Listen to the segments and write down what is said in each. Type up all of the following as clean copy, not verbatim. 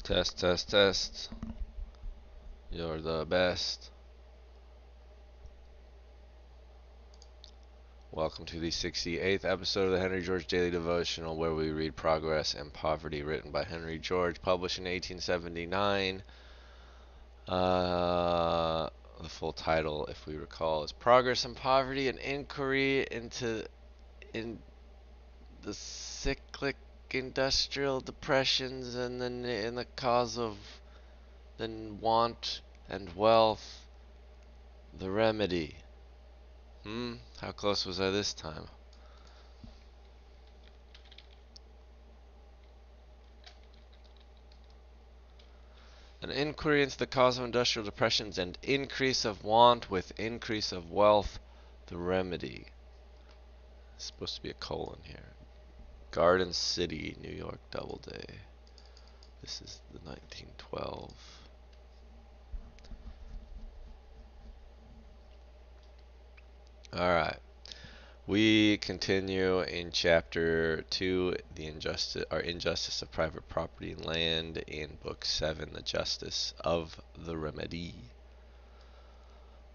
Test, test, test. You're the best. Welcome to the 68th episode of the Henry George Daily Devotional, where we read Progress and Poverty, written by Henry George, published in 1879. The full title, if we recall, is Progress and Poverty: An Inquiry in the Cyclic Industrial Depressions and in the cause of the want and wealth, the remedy. How close was I this time? An inquiry into the cause of industrial depressions and increase of want with increase of wealth, the remedy. It's supposed to be a colon here. Garden City, New York, Doubleday. This is the 1912. Alright. We continue in chapter 2, the injustice of private property and land, in book 7, the justice of the remedy.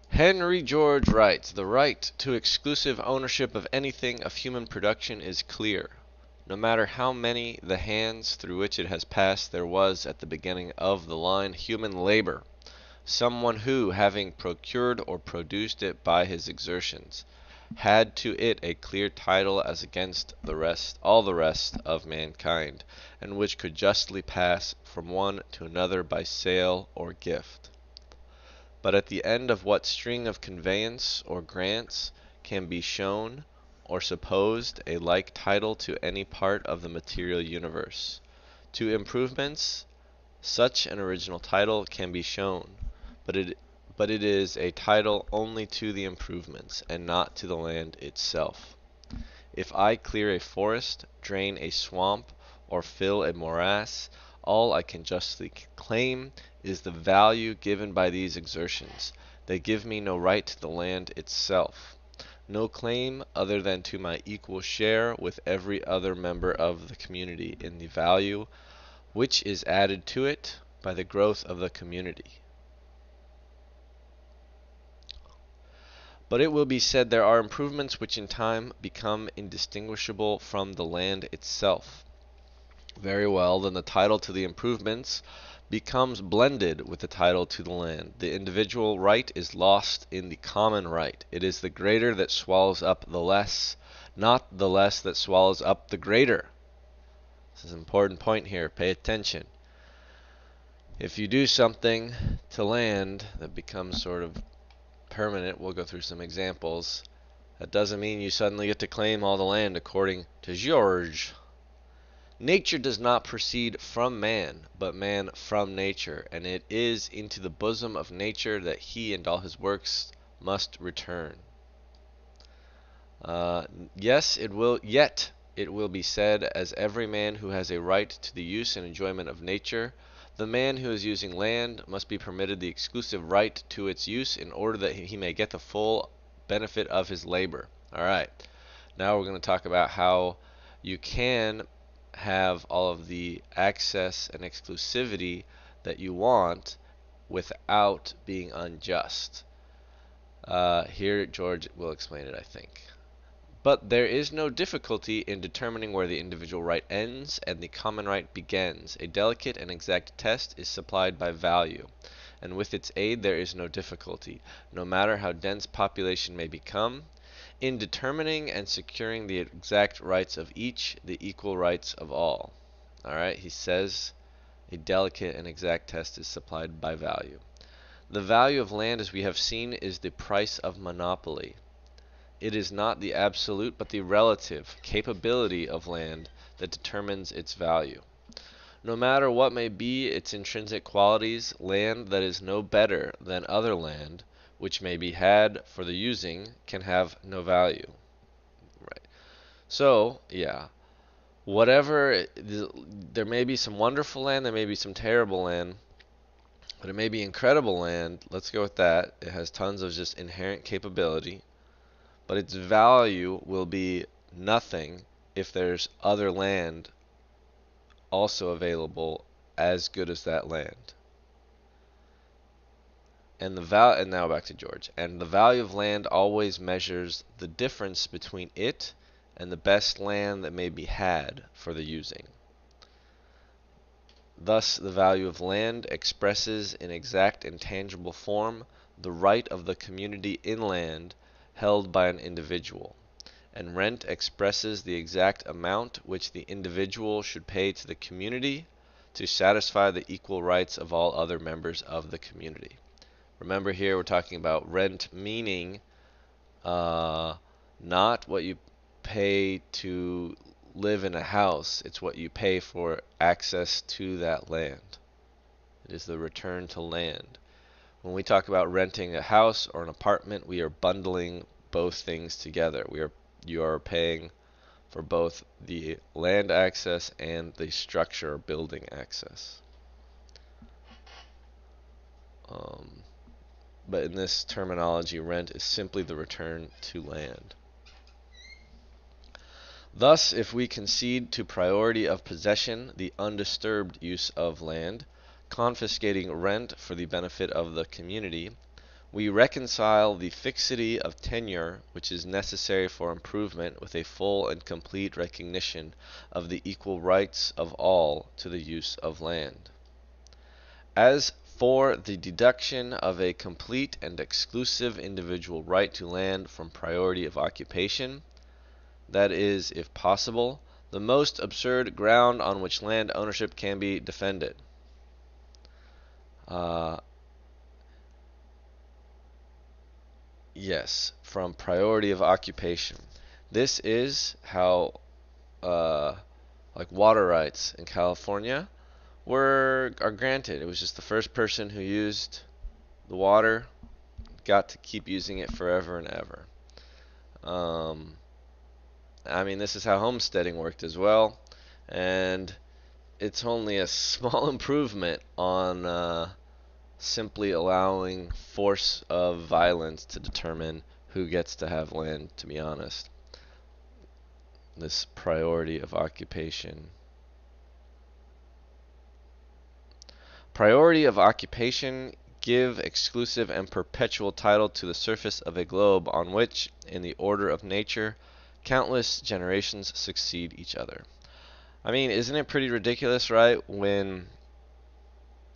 Henry George writes, "The right to exclusive ownership of anything of human production is clear. No matter how many the hands through which it has passed, there was, at the beginning of the line, human labor, someone who, having procured or produced it by his exertions, had to it a clear title as against all the rest of mankind, and which could justly pass from one to another by sale or gift. But at the end of what string of conveyance or grants can be shown or supposed a like title to any part of the material universe? To improvements such an original title can be shown, but it is a title only to the improvements, and not to the land itself. If I clear a forest, drain a swamp, or fill a morass, all I can justly claim is the value given by these exertions. They give me no right to the land itself, no claim other than to my equal share with every other member of the community in the value which is added to it by the growth of the community." But it will be said there are improvements which in time become indistinguishable from the land itself. Very well, then the title to the improvements becomes blended with the title to the land. The individual right is lost in the common right. It is the greater that swallows up the less, not the less that swallows up the greater. This is an important point here. Pay attention. If you do something to land that becomes sort of permanent, we'll go through some examples, that doesn't mean you suddenly get to claim all the land according to George. Nature does not proceed from man, but man from nature, and it is into the bosom of nature that he and all his works must return. Yet it will be said, as every man who has a right to the use and enjoyment of nature, the man who is using land must be permitted the exclusive right to its use in order that he may get the full benefit of his labor. Alright, now we're going to talk about how you can have all of the access and exclusivity that you want without being unjust. Here George will explain it, I think. But there is no difficulty in determining where the individual right ends and the common right begins. A delicate and exact test is supplied by value, and with its aid there is no difficulty, no matter how dense population may become, in determining and securing the exact rights of each, the equal rights of all. Alright, he says a delicate and exact test is supplied by value. The value of land, as we have seen, is the price of monopoly. It is not the absolute, but the relative capability of land that determines its value. No matter what may be its intrinsic qualities, land that is no better than other land, which may be had for the using, can have no value. Right. So, yeah, there may be some wonderful land, there may be some terrible land, but it may be incredible land. Let's go with that. It has tons of just inherent capability, but its value will be nothing if there's other land also available as good as that land. And now back to George. And the value of land always measures the difference between it and the best land that may be had for the using. Thus, the value of land expresses in exact and tangible form the right of the community in land held by an individual, and rent expresses the exact amount which the individual should pay to the community to satisfy the equal rights of all other members of the community. Remember, here we're talking about rent, meaning not what you pay to live in a house, it's what you pay for access to that land. It is the return to land. When we talk about renting a house or an apartment, we are bundling both things together. You are paying for both the land access and the structure or building access. But in this terminology, rent is simply the return to land. Thus, if we concede to priority of possession the undisturbed use of land, confiscating rent for the benefit of the community, we reconcile the fixity of tenure which is necessary for improvement with a full and complete recognition of the equal rights of all to the use of land. As for the deduction of a complete and exclusive individual right to land from priority of occupation, that is, if possible, the most absurd ground on which land ownership can be defended. Yes, from priority of occupation. This is how, like water rights in California are granted. It was just the first person who used the water got to keep using it forever and ever. This is how homesteading worked as well, and it's only a small improvement on simply allowing force of violence to determine who gets to have land, to be honest. This priority of occupation. Priority of occupation give exclusive and perpetual title to the surface of a globe on which, in the order of nature, countless generations succeed each other. Isn't it pretty ridiculous, right, when,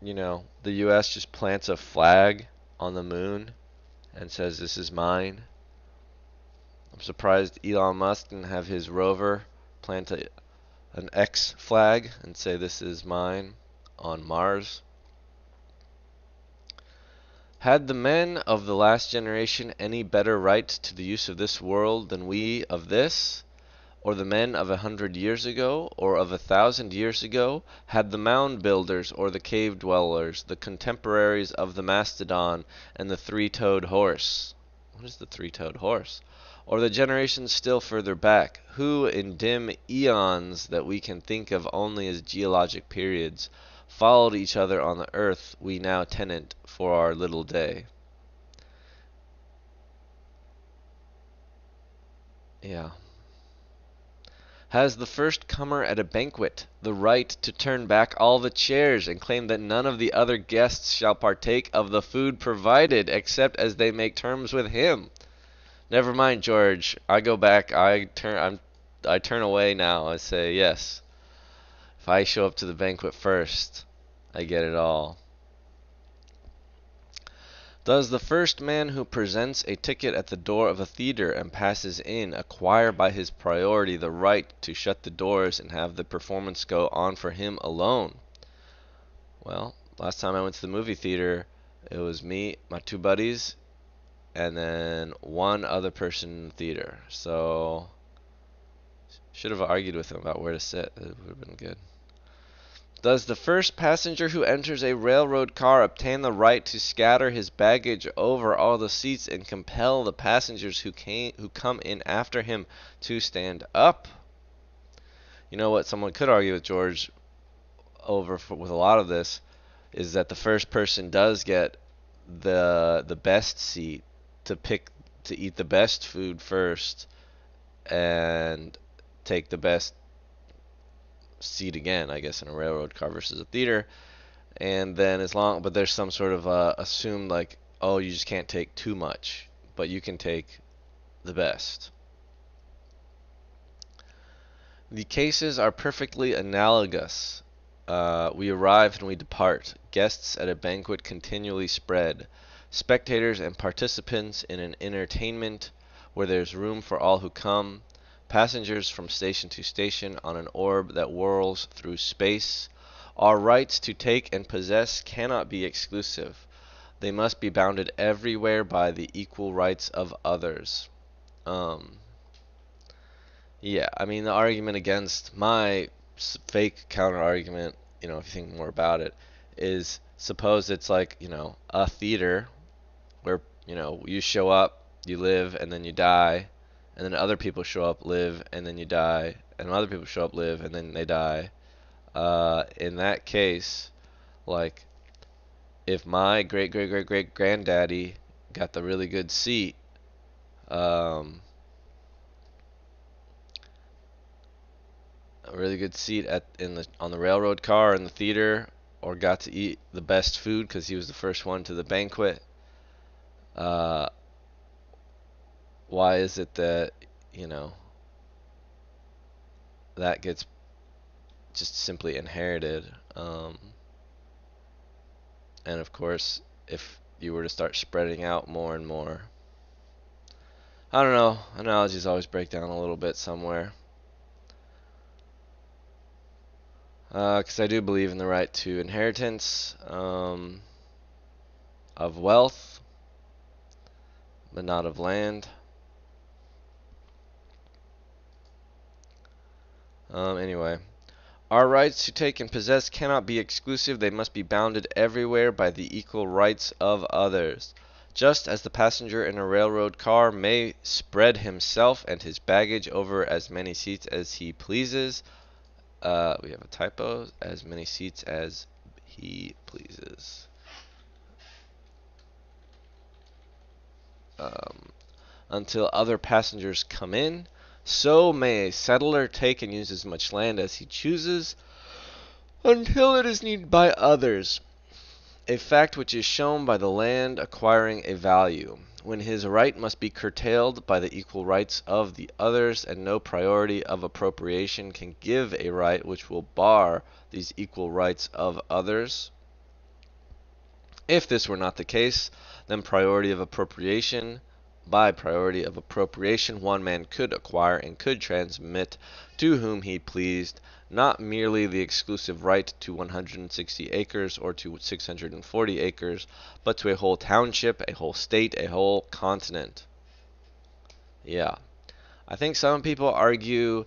the U.S. just plants a flag on the moon and says, "This is mine"? I'm surprised Elon Musk didn't have his rover plant an X flag and say, "This is mine," on Mars. Had the men of the last generation any better right to the use of this world than we of this? Or the men of 100 years ago, or of 1,000 years ago? Had the mound builders or the cave dwellers, the contemporaries of the mastodon and the three-toed horse? What is the three-toed horse? Or the generations still further back, who in dim eons that we can think of only as geologic periods, followed each other on the earth we now tenant for our little day? Yeah. Has the first comer at a banquet the right to turn back all the chairs and claim that none of the other guests shall partake of the food provided except as they make terms with him? Never mind, George. I go back. I turn away now. I say yes. If I show up to the banquet first, I get it all. Does the first man who presents a ticket at the door of a theater and passes in acquire by his priority the right to shut the doors and have the performance go on for him alone? Well, last time I went to the movie theater, it was me, my two buddies, and then one other person in the theater. So, should have argued with him about where to sit. It would have been good. Does the first passenger who enters a railroad car obtain the right to scatter his baggage over all the seats and compel the passengers who come in after him to stand up? You know what someone could argue with George with a lot of this is that the first person does get the best seat to eat the best food first and take the best seat again, I guess, in a railroad car versus a theater. And then but there's some sort of assumed like, oh, you just can't take too much, but you can take the best. The cases are perfectly analogous. We arrive and we depart. Guests at a banquet continually spread. Spectators and participants in an entertainment where there's room for all who come. Passengers from station to station on an orb that whirls through space. Our rights to take and possess cannot be exclusive. They must be bounded everywhere by the equal rights of others. Yeah, I mean, the argument against my fake counter argument, if you think more about it, is suppose it's like, a theater where, you show up, you live, and then you die, and then other people show up, live, and then you die, and other people show up, live, and then they die. In that case, like, if my great great great great granddaddy got the really good seat, a really good seat on the railroad car in the theater, or got to eat the best food because he was the first one to the banquet. Uh, why is it that you know that gets just simply inherited? And of course, if you were to start spreading out more and more, I don't know. Analogies always break down a little bit somewhere. Because I do believe in the right to inheritance of wealth, but not of land. Anyway, our rights to take and possess cannot be exclusive. They must be bounded everywhere by the equal rights of others. Just as the passenger in a railroad car may spread himself and his baggage over as many seats as he pleases. We have a typo. As many seats as he pleases. Until other passengers come in, so may a settler take and use as much land as he chooses until it is needed by others, a fact which is shown by the land acquiring a value, when his right must be curtailed by the equal rights of the others, and no priority of appropriation can give a right which will bar these equal rights of others. If this were not the case, then by priority of appropriation, one man could acquire and could transmit to whom he pleased not merely the exclusive right to 160 acres or to 640 acres, but to a whole township, a whole state, a whole continent. Yeah. I think some people argue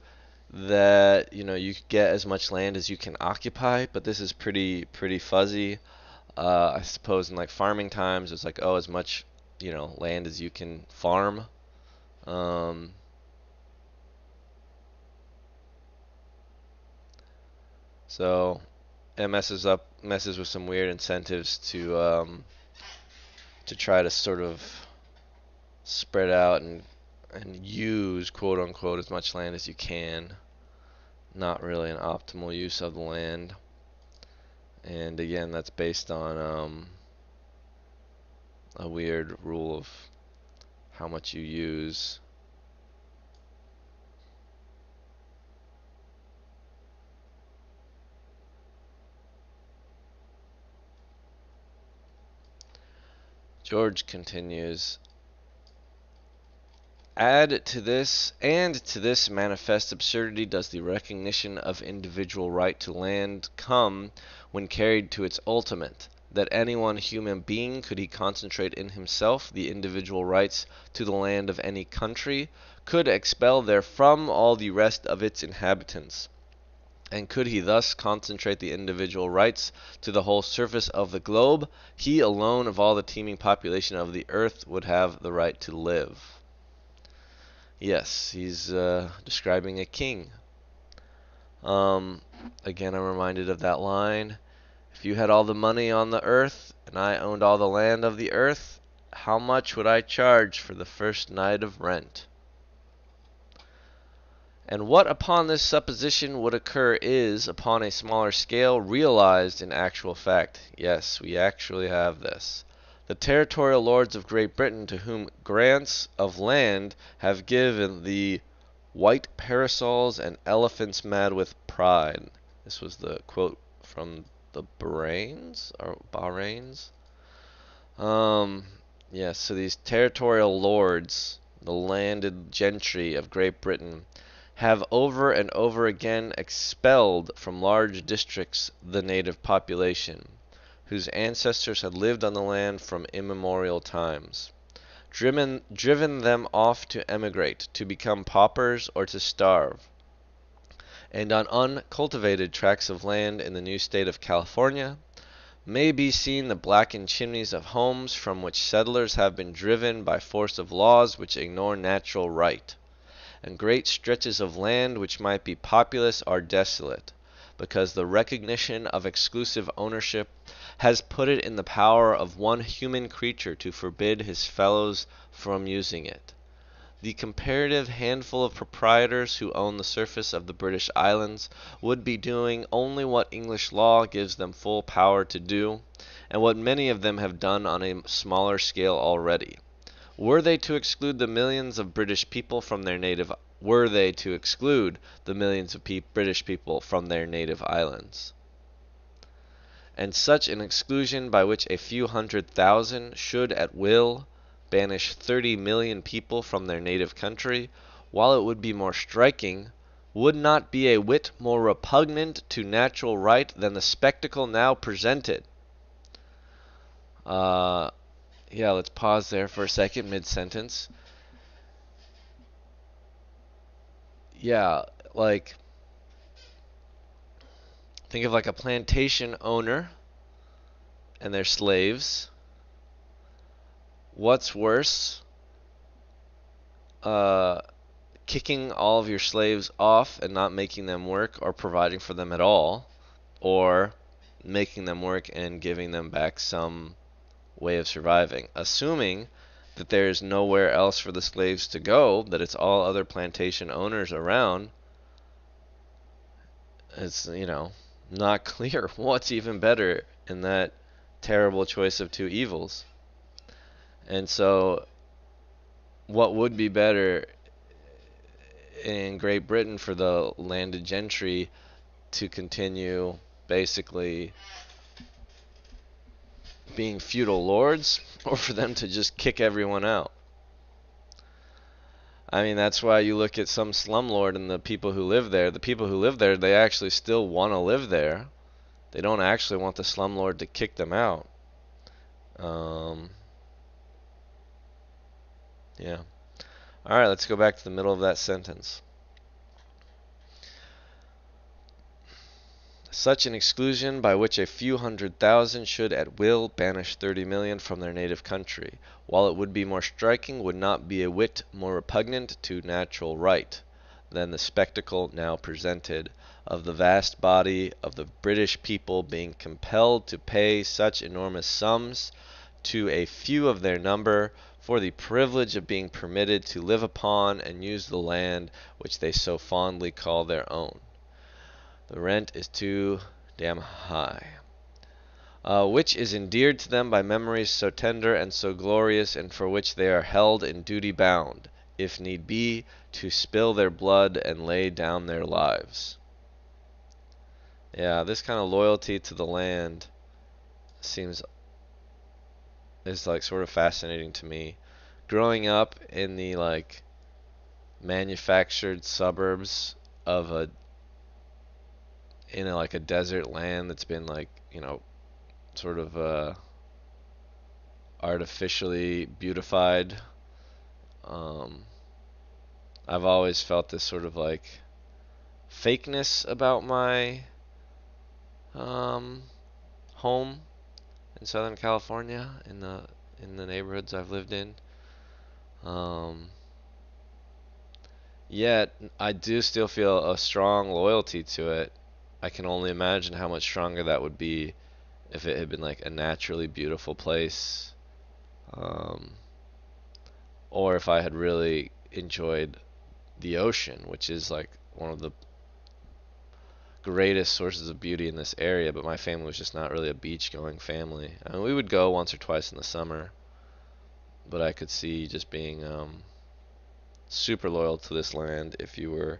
that, you get as much land as you can occupy, but this is pretty fuzzy. I suppose in like farming times, it's like, oh, as much, land as you can farm. Um, so it messes with some weird incentives to try to sort of spread out and use quote unquote as much land as you can. Not really an optimal use of the land. And again, that's based on a weird rule of how much you use. George continues, add to this manifest absurdity does the recognition of individual right to land come when carried to its ultimate, that any one human being, could he concentrate in himself the individual rights to the land of any country, could expel therefrom all the rest of its inhabitants. And could he thus concentrate the individual rights to the whole surface of the globe, he alone of all the teeming population of the earth would have the right to live. Yes, he's describing a king. Again, I'm reminded of that line. If you had all the money on the earth, and I owned all the land of the earth, how much would I charge for the first night of rent? And what upon this supposition would occur is, upon a smaller scale, realized in actual fact. Yes, we actually have this. The territorial lords of Great Britain, to whom grants of land have given the white parasols and elephants mad with pride. This was the quote from the Bahrains. Yes, so these territorial lords, the landed gentry of Great Britain, have over and over again expelled from large districts the native population, whose ancestors had lived on the land from immemorial times, driven them off to emigrate, to become paupers, or to starve. And on uncultivated tracts of land in the new state of California may be seen the blackened chimneys of homes from which settlers have been driven by force of laws which ignore natural right, and great stretches of land which might be populous are desolate, because the recognition of exclusive ownership has put it in the power of one human creature to forbid his fellows from using it. The comparative handful of proprietors who own the surface of the British Islands would be doing only what English law gives them full power to do, and what many of them have done on a smaller scale already. Were they to exclude the millions of British people from their native British people from their native islands? And such an exclusion by which a few 100,000 should at will banish 30 million people from their native country, while it would be more striking, would not be a whit more repugnant to natural right than the spectacle now presented. Yeah, let's pause there for a second, mid-sentence. Yeah, like, think of like a plantation owner and their slaves. What's worse? Kicking all of your slaves off and not making them work or providing for them at all, or making them work and giving them back some way of surviving, assuming that there is nowhere else for the slaves to go, that it's all other plantation owners around. It's, not clear what's even better in that terrible choice of two evils. And so, what would be better in Great Britain for the landed gentry to continue basically being feudal lords, or for them to just kick everyone out? I mean, that's why you look at some slumlord and the people who live there. The people who live there, they actually still want to live there. They don't actually want the slumlord to kick them out. Yeah. Alright, let's go back to the middle of that sentence. Such an exclusion by which a few 100,000 should at will banish 30 million from their native country, while it would be more striking, would not be a whit more repugnant to natural right than the spectacle now presented of the vast body of the British people being compelled to pay such enormous sums to a few of their number for the privilege of being permitted to live upon and use the land which they so fondly call their own. The rent is too damn high, which is endeared to them by memories so tender and so glorious, and for which they are held in duty bound, if need be, to spill their blood and lay down their lives. Yeah, this kind of loyalty to the land is like sort of fascinating to me. Growing up in the like manufactured suburbs of like a desert land that's been like, sort of artificially beautified. I've always felt this sort of like fakeness about my home in Southern California, in the neighborhoods I've lived in. Yet I do still feel a strong loyalty to it. I can only imagine how much stronger that would be if it had been like a naturally beautiful place, or if I had really enjoyed the ocean, which is like one of the greatest sources of beauty in this area, but my family was just not really a beach going family. I mean, we would go once or twice in the summer, but I could see just being super loyal to this land if you were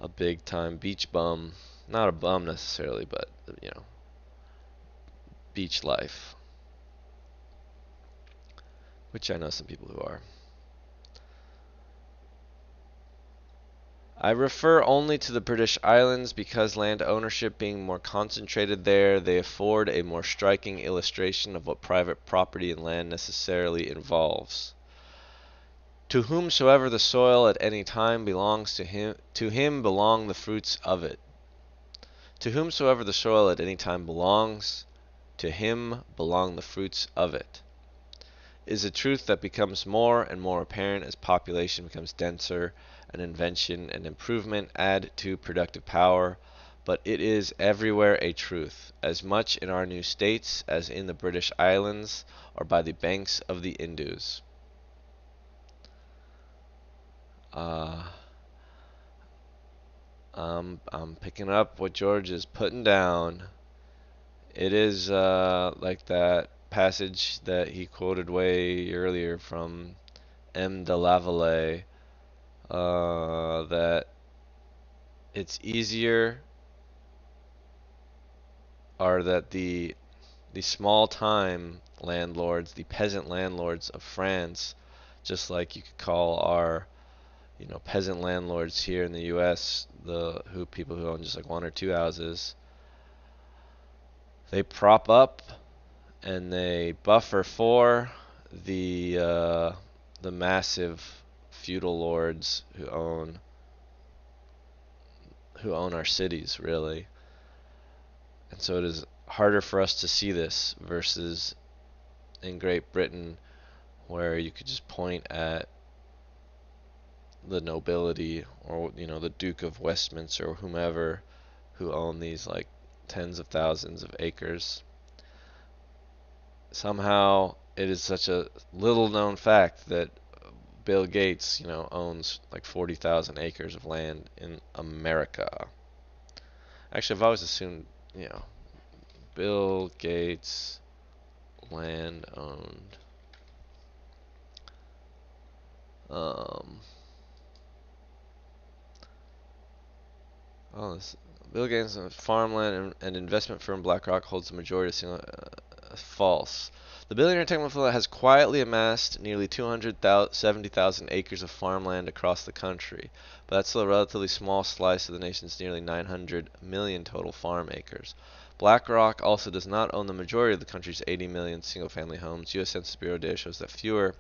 a big time beach bum. Not a bum necessarily, but beach life, which I know some people who are. I refer only to the British Islands because land ownership being more concentrated there, they afford a more striking illustration of what private property in land necessarily involves. To whomsoever the soil at any time belongs, to him belong the fruits of it. To whomsoever the soil at any time belongs, to him belong the fruits of it, is a truth that becomes more and more apparent as population becomes denser and invention and improvement add to productive power, but it is everywhere a truth, as much in our new states as in the British Islands or by the banks of the Indus. I'm picking up what George is putting down. It is like that passage that he quoted way earlier from M. de Lavallee, that it's easier, or that the small time landlords, the peasant landlords of France, just like you could call our peasant landlords here in the U.S., the who people who own just like one or two houses, they prop up and they buffer for the massive feudal lords who own our cities, really. And so it is harder for us to see this versus in Great Britain, where you could just point at the nobility or the Duke of Westminster or whomever who own these like tens of thousands of acres. Somehow it is such a little known fact that Bill Gates, owns like 40,000 acres of land in America. Actually, I've always assumed, Bill Gates land owned. Um, this Bill Gates, farmland and investment firm BlackRock holds the majority of single. False. The billionaire technophile has quietly amassed nearly 270,000 acres of farmland across the country, but that's still a relatively small slice of the nation's nearly 900 million total farm acres. BlackRock also does not own the majority of the country's 80 million single-family homes. U.S. Census Bureau data shows that fewer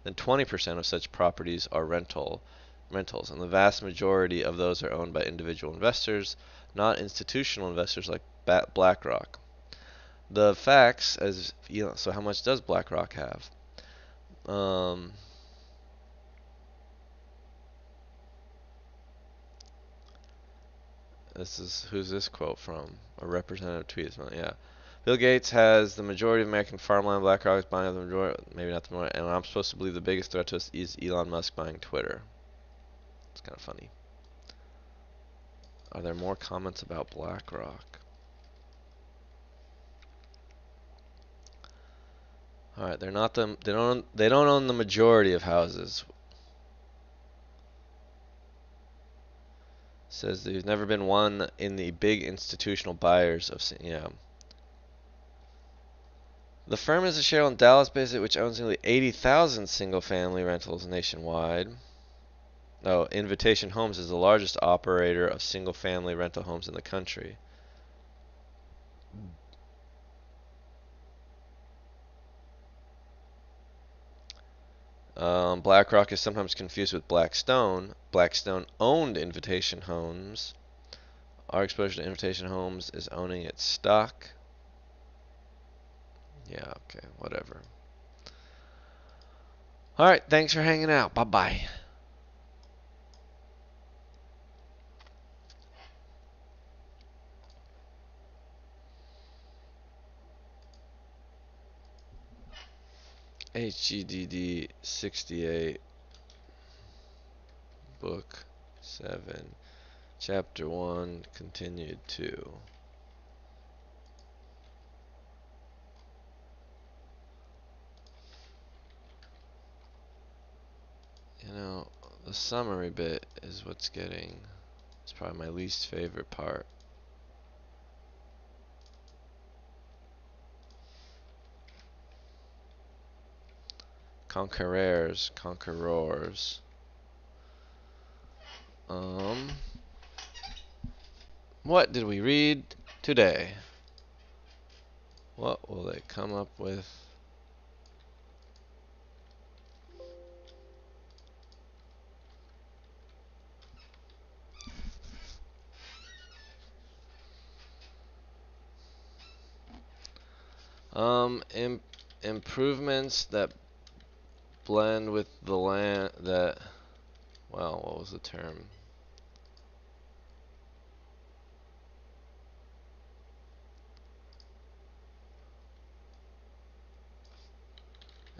than 20% of such properties are rentals, and the vast majority of those are owned by individual investors, not institutional investors like BlackRock. The facts, so how much does BlackRock have? Who's this quote from? A representative tweet. Yeah. Bill Gates has the majority of American farmland. BlackRock is buying the majority, maybe not the majority. And I'm supposed to believe the biggest threat to us is Elon Musk buying Twitter. It's kind of funny. Are there more comments about BlackRock? All right, they're not the they don't own the majority of houses. Says there's never been one in the big institutional buyers of The firm is a share on Dallas-based which owns nearly 80,000 single-family rentals nationwide. Oh, Invitation Homes is the largest operator of single-family rental homes in the country. BlackRock is sometimes confused with Blackstone. Blackstone owned Invitation Homes. Our exposure to Invitation Homes is owning its stock. Yeah, okay, whatever. Alright, thanks for hanging out. Bye-bye. HGDD 68 Book 7 Chapter 1, Continued 2. You know, the summary bit is what's getting, it's probably my least favorite part. Conquerors. What did we read today? What will they come up with? Improvements that blend with the land that, well, what was the term?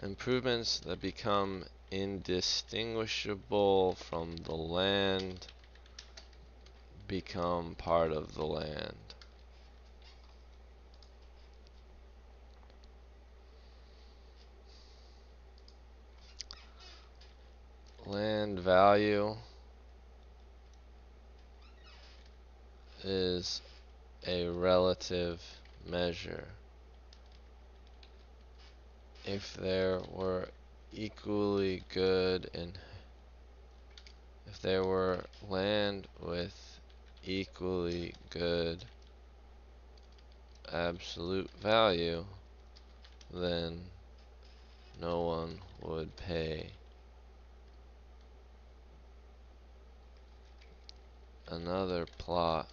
Improvements that become indistinguishable from the land become part of the land. Land value is a relative measure. If there were equally good and if there were land with equally good absolute value, then no one would pay another plot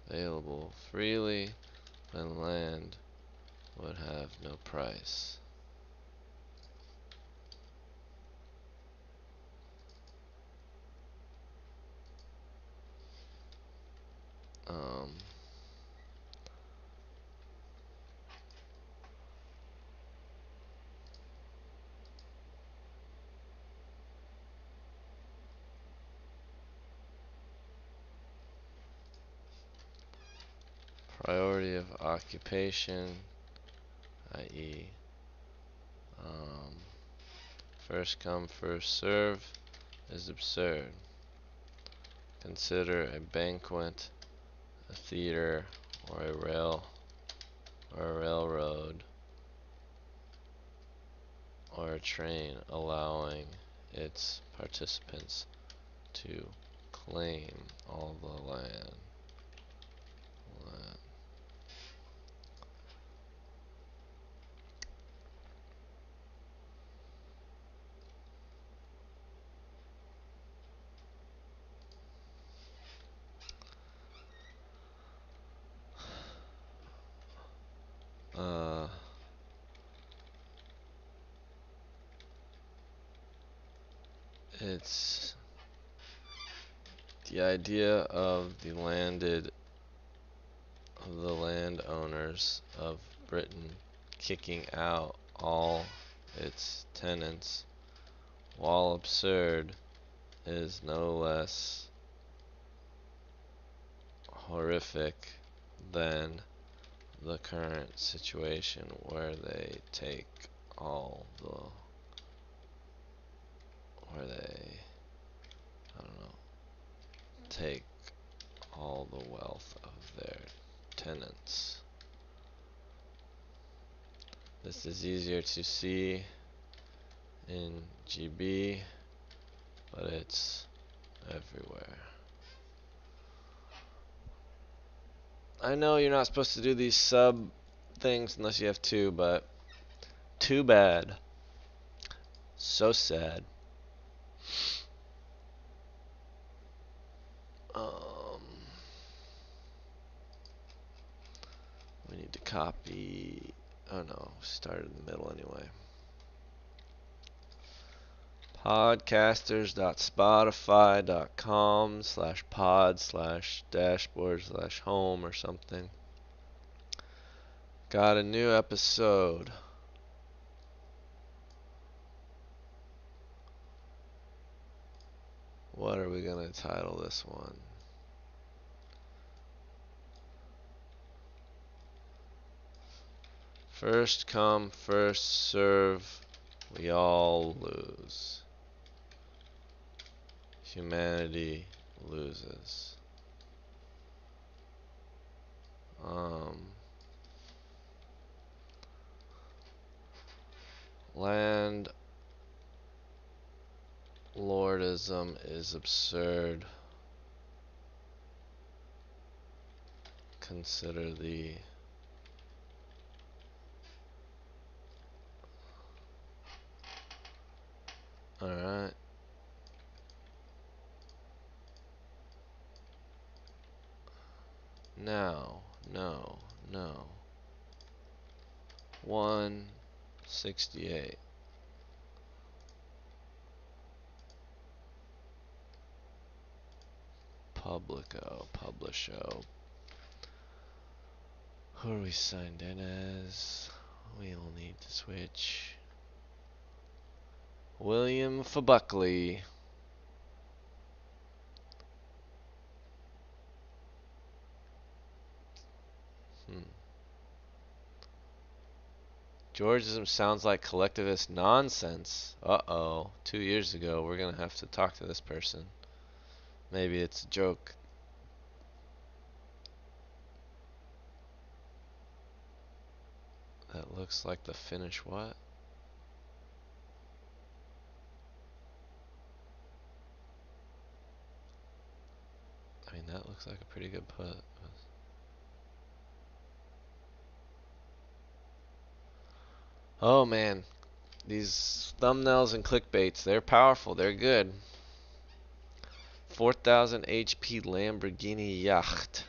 available freely, then land would have no price. Um, Priority of occupation, i.e., first come, first serve, is absurd. Consider a banquet, a theater, or a railroad, or a train allowing its participants to claim all the land. It's the idea of the landowners of Britain kicking out all its tenants, while absurd, is no less horrific than the current situation where they take all the, where they, I don't know, take all the wealth of their tenants. This is easier to see in GB, but it's everywhere. I know you're not supposed to do these sub things unless you have to, but too bad. So sad. Um, we need to copy. Oh no, start in the middle anyway. Podcasters.spotify.com/pod/dashboard/home or something. Got a new episode. What are we gonna title this one? First come, first serve. We all lose. Humanity loses. Land lordism is absurd. Consider the alright. No. 168. Publisho. Who are we signed in as? We'll need to switch. William Buckley. Georgism sounds like collectivist nonsense. Uh-oh. 2 years ago, we're gonna have to talk to this person. Maybe it's a joke. That looks like the Finnish what? I mean, that looks like a pretty good put. Oh man, these thumbnails and clickbaits, they're powerful, they're good. 4,000 HP Lamborghini yacht.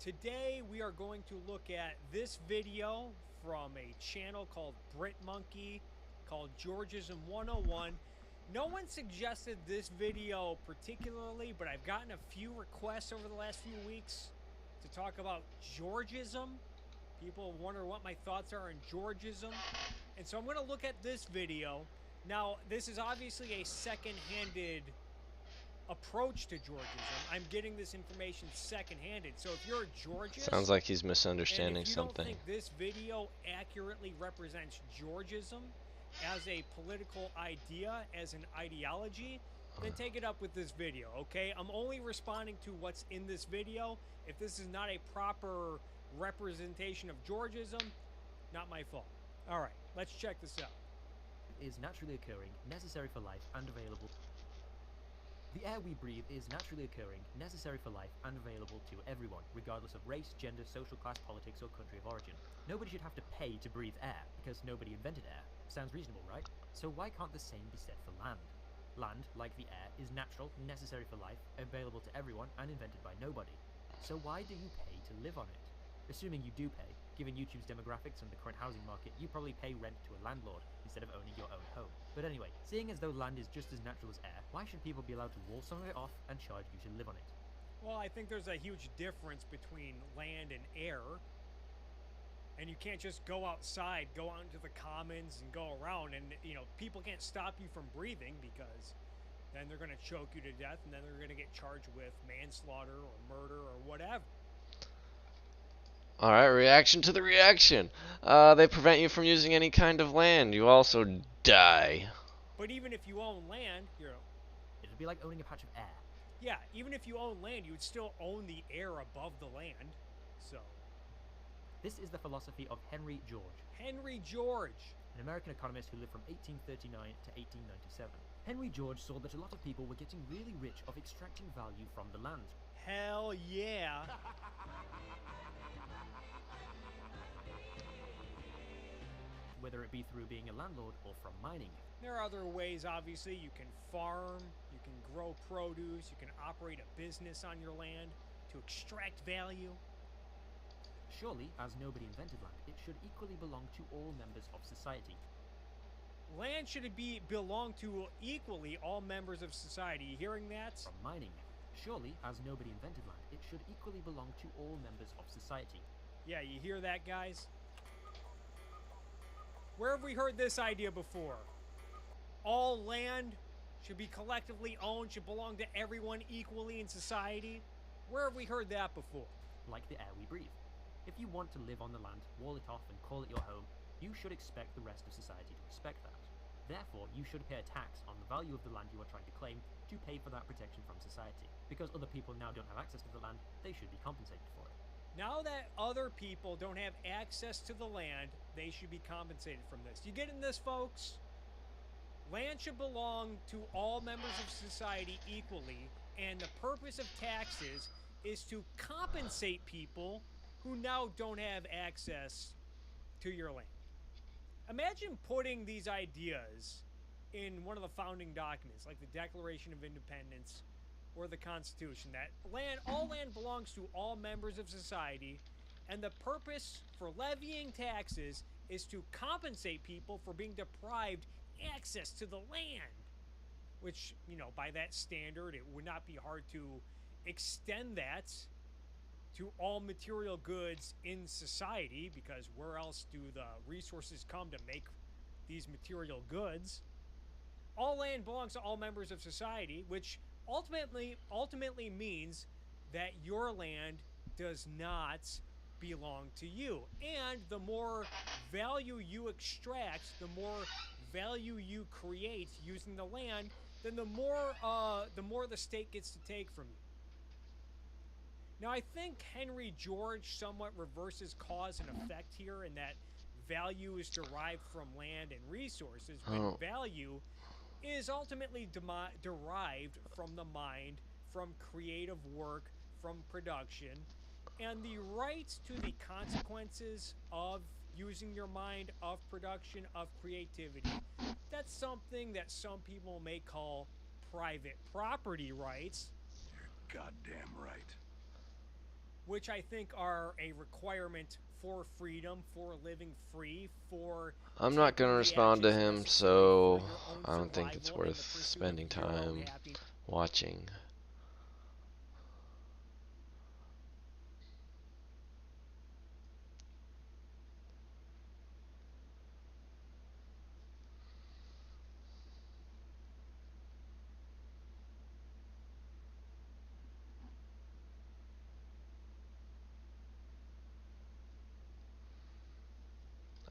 Today we are going to look at this video from a channel called BritMonkey called Georgism 101. No one suggested this video particularly, but I've gotten a few requests over the last few weeks to talk about Georgism. People wonder what my thoughts are on Georgism. And so I'm going to look at this video. Now, this is obviously a second-handed approach to Georgism. I'm getting this information second-handed. So if you're a Georgist, Sounds like he's misunderstanding something. And if you don't think this video accurately represents Georgism as a political idea, as an ideology, then take it up with this video, okay? I'm only responding to what's in this video. If this is not a proper representation of Georgism, not my fault. All right, let's check this out. Is naturally occurring, necessary for life, and available. The air we breathe is naturally occurring, necessary for life, and available to everyone, regardless of race, gender, social class, politics, or country of origin. Nobody should have to pay to breathe air, because nobody invented air. Sounds reasonable, right? So why can't the same be said for land? Land, like the air, is natural, necessary for life, available to everyone, and invented by nobody. So why do you pay to live on it? Assuming you do pay, given YouTube's demographics and the current housing market, you probably pay rent to a landlord instead of owning your own home. But anyway, seeing as though land is just as natural as air, why should people be allowed to wall some of it off and charge you to live on it? Well, I think there's a huge difference between land and air. And you can't just go outside, go out into the commons and go around and, people can't stop you from breathing because then they're going to choke you to death and then they're going to get charged with manslaughter or murder or whatever. Alright, reaction to the reaction. They prevent you from using any kind of land. You also die. But even if you own land, It'd be like owning a patch of air. yeah, even if you own land, you would still own the air above the land. So, This is the philosophy of Henry George, Henry George. an American economist who lived from 1839 to 1897. Henry George saw that a lot of people were getting really rich off extracting value from the land. Hell yeah. Whether it be through being a landlord or from mining. There are other ways, obviously. You can farm, you can grow produce, you can operate a business on your land to extract value. Surely, as nobody invented land, it should equally belong to all members of society. Land should belong to equally all members of society. You hearing that? From mining. Surely, as nobody invented land, it should equally belong to all members of society. Yeah, you hear that, guys? Where have we heard this idea before? All land should be collectively owned, should belong to everyone equally in society? Where have we heard that before? Like the air we breathe. If you want to live on the land, wall it off and call it your home, you should expect the rest of society to respect that. Therefore, you should pay a tax on the value of the land you are trying to claim to pay for that protection from society. Because other people now don't have access to the land, they should be compensated for it. Now that other people don't have access to the land, they should be compensated from this. You getting this, folks? Land should belong to all members of society equally, and the purpose of taxes is to compensate people who now don't have access to your land. Imagine putting these ideas in one of the founding documents, like the Declaration of Independence or the Constitution, that all land belongs to all members of society, and the purpose for levying taxes is to compensate people for being deprived access to the land. Which, by that standard, it would not be hard to extend that to all material goods in society, because where else do the resources come to make these material goods? All land belongs to all members of society, which ultimately means that your land does not belong to you. And the more value you extract, the more value you create using the land, then the more the state gets to take from you. Now, I think Henry George somewhat reverses cause and effect here, in that value is derived from land and resources, when value is ultimately derived from the mind, from creative work, from production, and the right to the consequences of using your mind, of production, of creativity. That's something that some people may call private property rights. You're goddamn right. Which I think are a requirement for freedom, for living free, for... I'm not going to respond to him, so I don't think it's worth spending time watching.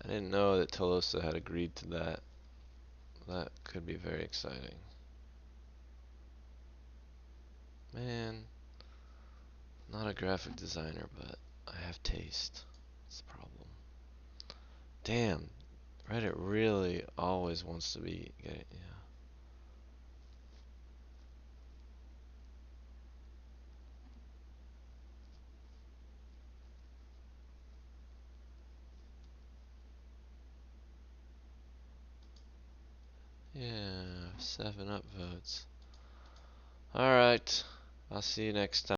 I didn't know that Tolosa had agreed to that. That could be very exciting. Man, not a graphic designer, but I have taste. That's the problem. Damn, Reddit really always wants to be getting, yeah. Yeah, 7 upvotes. Alright, I'll see you next time.